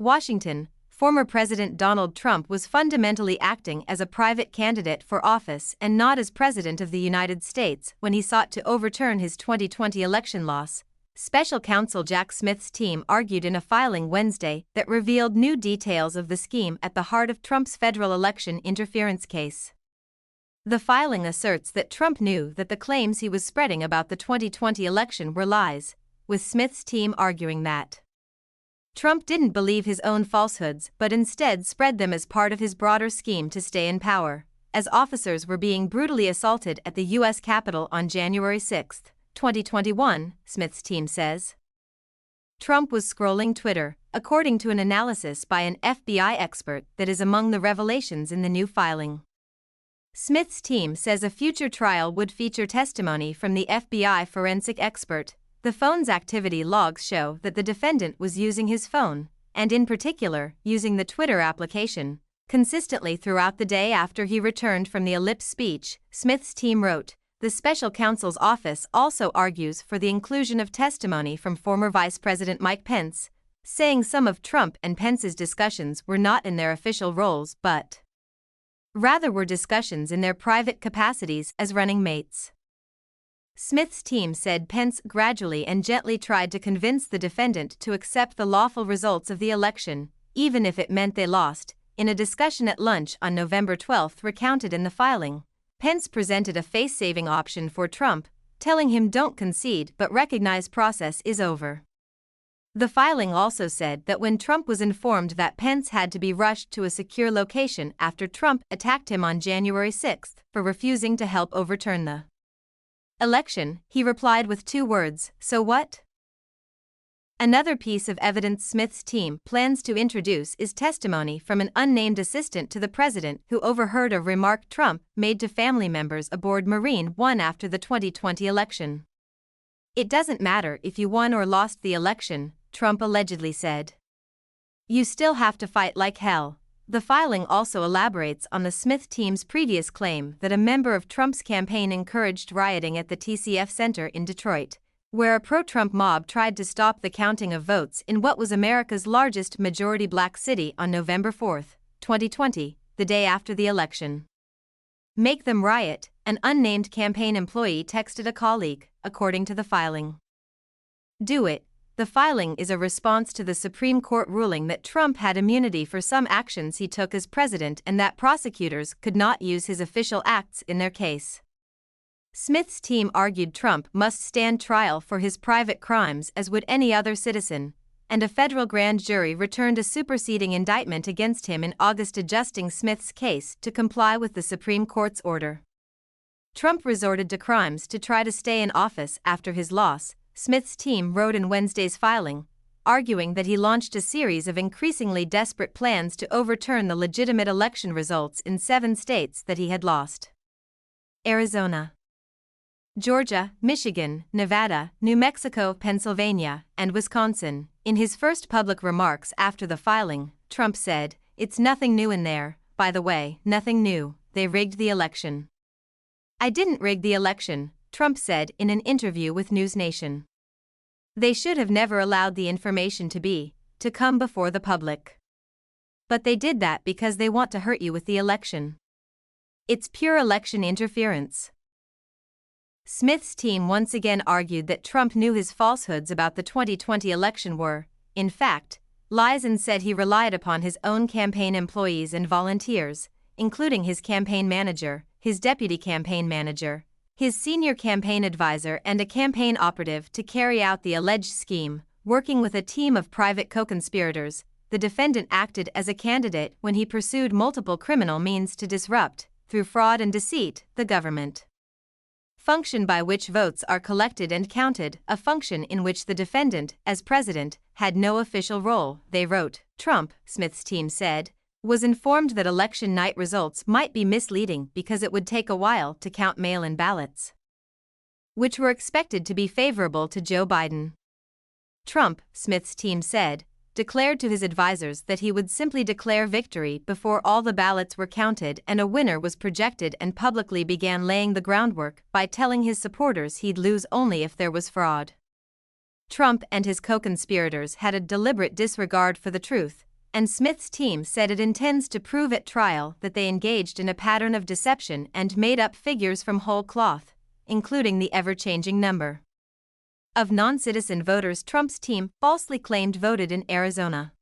Washington. Former President Donald Trump was fundamentally acting as a private candidate for office and not as President of the United States when he sought to overturn his 2020 election loss. Special counsel Jack Smith's team argued in a filing Wednesday that revealed new details of the scheme at the heart of Trump's federal election interference case. The filing asserts that Trump knew that the claims he was spreading about the 2020 election were lies, with Smith's team arguing that Trump didn't believe his own falsehoods but instead spread them as part of his broader scheme to stay in power, as officers were being brutally assaulted at the U.S. Capitol on January 6, 2021, Smith's team says. Trump was scrolling Twitter, according to an analysis by an FBI expert that is among the revelations in the new filing. Smith's team says a future trial would feature testimony from the FBI forensic expert. The phone's activity logs show that the defendant was using his phone, and in particular, using the Twitter application, consistently throughout the day after he returned from the ellipse speech, Smith's team wrote. The special counsel's office also argues for the inclusion of testimony from former Vice President Mike Pence, saying some of Trump and Pence's discussions were not in their official roles but rather were discussions in their private capacities as running mates. Smith's team said Pence gradually and gently tried to convince the defendant to accept the lawful results of the election, even if it meant they lost. In a discussion at lunch on November 12 recounted in the filing, Pence presented a face-saving option for Trump, telling him don't concede but recognize process is over. The filing also said that when Trump was informed that Pence had to be rushed to a secure location after Trump attacked him on January 6 for refusing to help overturn the election, he replied with 2 words, "So what?" Another piece of evidence Smith's team plans to introduce is testimony from an unnamed assistant to the president who overheard a remark Trump made to family members aboard Marine One after the 2020 election. "It doesn't matter if you won or lost the election," Trump allegedly said. "You still have to fight like hell." The filing also elaborates on the Smith team's previous claim that a member of Trump's campaign encouraged rioting at the TCF Center in Detroit, where a pro-Trump mob tried to stop the counting of votes in what was America's largest majority black city on November 4, 2020, the day after the election. "Make them riot," an unnamed campaign employee texted a colleague, according to the filing. "Do it." The filing is a response to the Supreme Court ruling that Trump had immunity for some actions he took as president and that prosecutors could not use his official acts in their case. Smith's team argued Trump must stand trial for his private crimes as would any other citizen, and a federal grand jury returned a superseding indictment against him in August, adjusting Smith's case to comply with the Supreme Court's order. Trump resorted to crimes to try to stay in office after his loss, Smith's team wrote in Wednesday's filing, arguing that he launched a series of increasingly desperate plans to overturn the legitimate election results in 7 states that he had lost: Arizona, Georgia, Michigan, Nevada, New Mexico, Pennsylvania, and Wisconsin. In his first public remarks after the filing, Trump said, "It's nothing new in there, by the way, nothing new, they rigged the election." "I didn't rig the election," Trump said in an interview with News Nation. "They should have never allowed the information to come before the public. But they did that because they want to hurt you with the election. It's pure election interference." Smith's team once again argued that Trump knew his falsehoods about the 2020 election were, in fact, lies, and said he relied upon his own campaign employees and volunteers, including his campaign manager, his deputy campaign manager, his senior campaign advisor, and a campaign operative to carry out the alleged scheme, working with a team of private co-conspirators. The defendant acted as a candidate when he pursued multiple criminal means to disrupt, through fraud and deceit, the government function by which votes are collected and counted, a function in which the defendant, as president, had no official role, they wrote. Trump, Smith's team said, was informed that election night results might be misleading because it would take a while to count mail-in ballots, which were expected to be favorable to Joe Biden. Trump, Smith's team said, declared to his advisors that he would simply declare victory before all the ballots were counted and a winner was projected, and publicly began laying the groundwork by telling his supporters he'd lose only if there was fraud. Trump and his co-conspirators had a deliberate disregard for the truth, and Smith's team said it intends to prove at trial that they engaged in a pattern of deception and made up figures from whole cloth, including the ever-changing number of non-citizen voters Trump's team falsely claimed voted in Arizona.